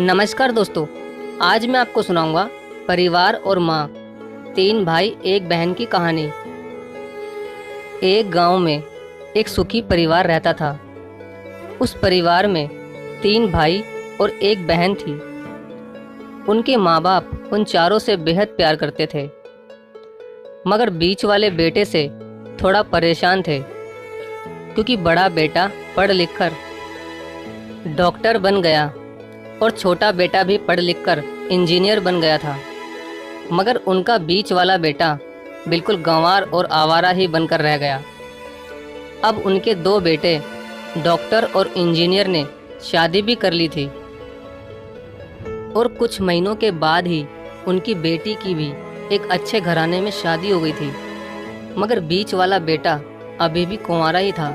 नमस्कार दोस्तों। आज मैं आपको सुनाऊंगा परिवार और माँ, तीन भाई एक बहन की कहानी। एक गांव में एक सुखी परिवार रहता था। उस परिवार में तीन भाई और एक बहन थी। उनके माँ बाप उन चारों से बेहद प्यार करते थे, मगर बीच वाले बेटे से थोड़ा परेशान थे, क्योंकि बड़ा बेटा पढ़ लिख कर डॉक्टर बन गया और छोटा बेटा भी पढ़ लिख कर इंजीनियर बन गया था। मगर उनका बीच वाला बेटा बिल्कुल गंवार और आवारा ही बनकर रह गया। अब उनके दो बेटे डॉक्टर और इंजीनियर ने शादी भी कर ली थी, और कुछ महीनों के बाद ही उनकी बेटी की भी एक अच्छे घराने में शादी हो गई थी। मगर बीच वाला बेटा अभी भी कुंवारा ही था,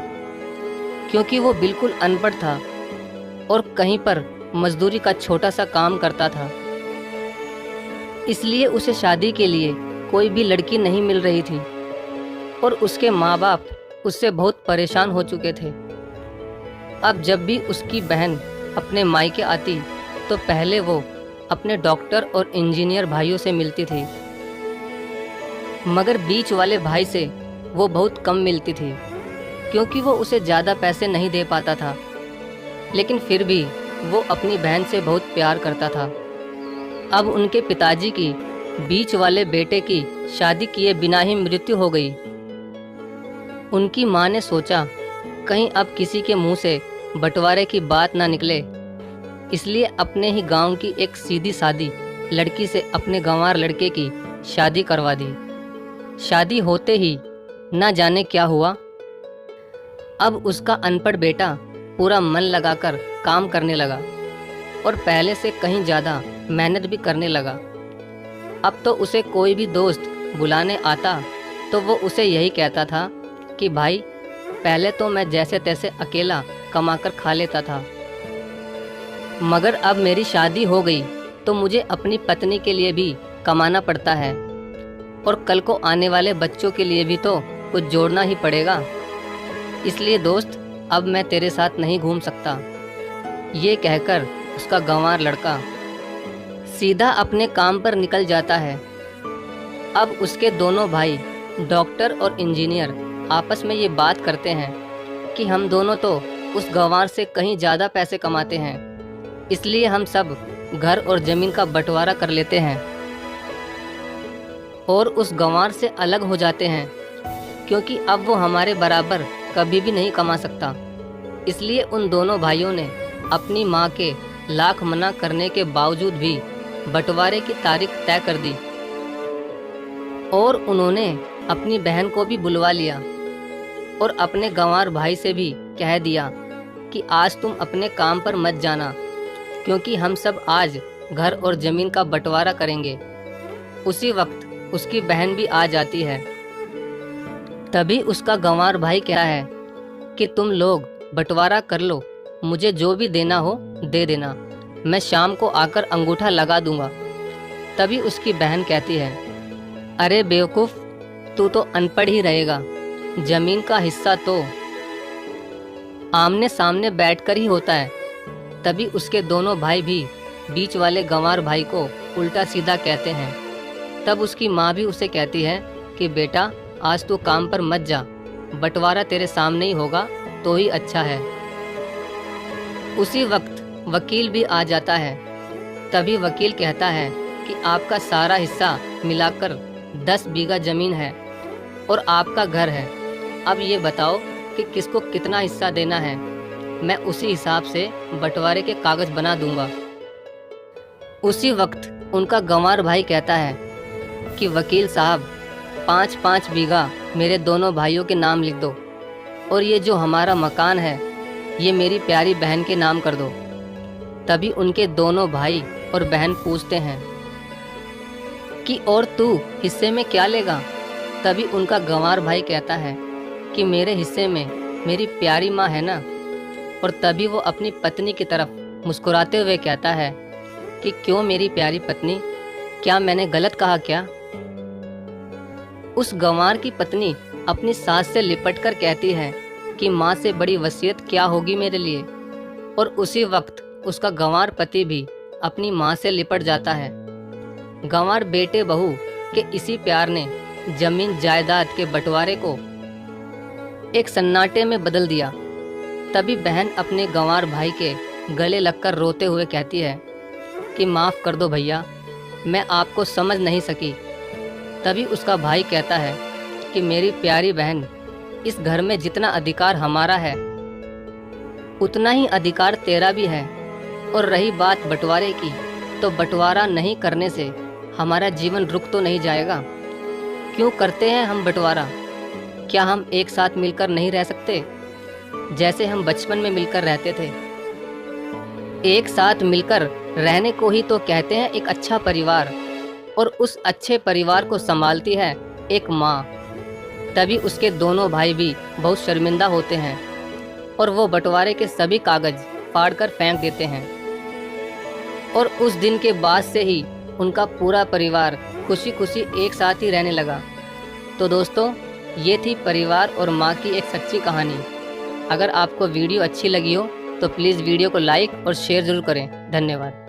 क्योंकि वो बिल्कुल अनपढ़ था और कहीं पर मजदूरी का छोटा सा काम करता था। इसलिए उसे शादी के लिए कोई भी लड़की नहीं मिल रही थी, और उसके माँ बाप उससे बहुत परेशान हो चुके थे। अब जब भी उसकी बहन अपने मायके आती तो पहले वो अपने डॉक्टर और इंजीनियर भाइयों से मिलती थी, मगर बीच वाले भाई से वो बहुत कम मिलती थी, क्योंकि वो उसे ज़्यादा पैसे नहीं दे पाता था। लेकिन फिर भी वो अपनी बहन से बहुत प्यार करता था। अब उनके पिताजी की बीच वाले बेटे की शादी किए बिना ही मृत्यु हो गई। उनकी माँ ने सोचा कहीं अब किसी के मुंह से बंटवारे की बात ना निकले, इसलिए अपने ही गांव की एक सीधी सादी लड़की से अपने गंवार लड़के की शादी करवा दी। शादी होते ही ना जाने क्या हुआ, अब उसका अनपढ़ बेटा पूरा मन लगाकर काम करने लगा और पहले से कहीं ज़्यादा मेहनत भी करने लगा। अब तो उसे कोई भी दोस्त बुलाने आता तो वो उसे यही कहता था कि भाई, पहले तो मैं जैसे तैसे अकेला कमाकर खा लेता था, मगर अब मेरी शादी हो गई तो मुझे अपनी पत्नी के लिए भी कमाना पड़ता है, और कल को आने वाले बच्चों के लिए भी तो कुछ जोड़ना ही पड़ेगा। इसलिए दोस्त, अब मैं तेरे साथ नहीं घूम सकता। ये कहकर उसका गंवार लड़का सीधा अपने काम पर निकल जाता है। अब उसके दोनों भाई डॉक्टर और इंजीनियर आपस में ये बात करते हैं कि हम दोनों तो उस गंवार से कहीं ज़्यादा पैसे कमाते हैं, इसलिए हम सब घर और ज़मीन का बंटवारा कर लेते हैं और उस गंवार से अलग हो जाते हैं, क्योंकि अब वो हमारे बराबर कभी भी नहीं कमा सकता। इसलिए उन दोनों भाइयों ने अपनी माँ के लाख मना करने के बावजूद भी बंटवारे की तारीख तय कर दी, और उन्होंने अपनी बहन को भी बुलवा लिया और अपने गंवार भाई से भी कह दिया कि आज तुम अपने काम पर मत जाना, क्योंकि हम सब आज घर और ज़मीन का बंटवारा करेंगे। उसी वक्त उसकी बहन भी आ जाती है। तभी उसका गंवार भाई कहता है कि तुम लोग बंटवारा कर लो, मुझे जो भी देना हो दे देना, मैं शाम को आकर अंगूठा लगा दूंगा। तभी उसकी बहन कहती है, अरे बेवकूफ़, तू तो अनपढ़ ही रहेगा, ज़मीन का हिस्सा तो आमने सामने बैठकर ही होता है। तभी उसके दोनों भाई भी बीच वाले गंवार भाई को उल्टा सीधा कहते हैं। तब उसकी माँ भी उसे कहती है कि बेटा, आज तू काम पर मत जा, बंटवारा तेरे सामने ही होगा तो ही अच्छा है। उसी वक्त वकील भी आ जाता है। तभी वकील कहता है कि आपका सारा हिस्सा मिलाकर 10 बीघा ज़मीन है और आपका घर है। अब ये बताओ कि किसको कितना हिस्सा देना है, मैं उसी हिसाब से बंटवारे के कागज़ बना दूंगा। उसी वक्त उनका गंवार भाई कहता है कि वकील साहब, 5-5 बीघा मेरे दोनों भाइयों के नाम लिख दो, और ये जो हमारा मकान है ये मेरी प्यारी बहन के नाम कर दो। तभी उनके दोनों भाई और बहन पूछते हैं कि और तू हिस्से में क्या लेगा। तभी उनका गंवार भाई कहता है कि मेरे हिस्से में मेरी प्यारी माँ है ना। और तभी वो अपनी पत्नी की तरफ मुस्कुराते हुए कहता है कि क्यों मेरी प्यारी पत्नी, क्या मैंने गलत कहा क्या? उस गंवार की पत्नी अपनी सास से लिपट कर कहती है कि माँ से बड़ी वसीयत क्या होगी मेरे लिए। और उसी वक्त उसका गंवार पति भी अपनी माँ से लिपट जाता है। गंवार बेटे बहू के इसी प्यार ने जमीन जायदाद के बंटवारे को एक सन्नाटे में बदल दिया। तभी बहन अपने गंवार भाई के गले लगकर रोते हुए कहती है कि माफ़ कर दो भैया, मैं आपको समझ नहीं सकी। तभी उसका भाई कहता है कि मेरी प्यारी बहन, इस घर में जितना अधिकार हमारा है उतना ही अधिकार तेरा भी है। और रही बात बंटवारे की, तो बंटवारा नहीं करने से हमारा जीवन रुक तो नहीं जाएगा। क्यों करते हैं हम बंटवारा? क्या हम एक साथ मिलकर नहीं रह सकते, जैसे हम बचपन में मिलकर रहते थे? एक साथ मिलकर रहने को ही तो कहते हैं एक अच्छा परिवार, और उस अच्छे परिवार को संभालती है एक माँ। तभी उसके दोनों भाई भी बहुत शर्मिंदा होते हैं और वो बंटवारे के सभी कागज फाड़कर फेंक देते हैं। और उस दिन के बाद से ही उनका पूरा परिवार खुशी खुशी एक साथ ही रहने लगा। तो दोस्तों, ये थी परिवार और माँ की एक सच्ची कहानी। अगर आपको वीडियो अच्छी लगी हो तो प्लीज़ वीडियो को लाइक और शेयर ज़रूर करें। धन्यवाद।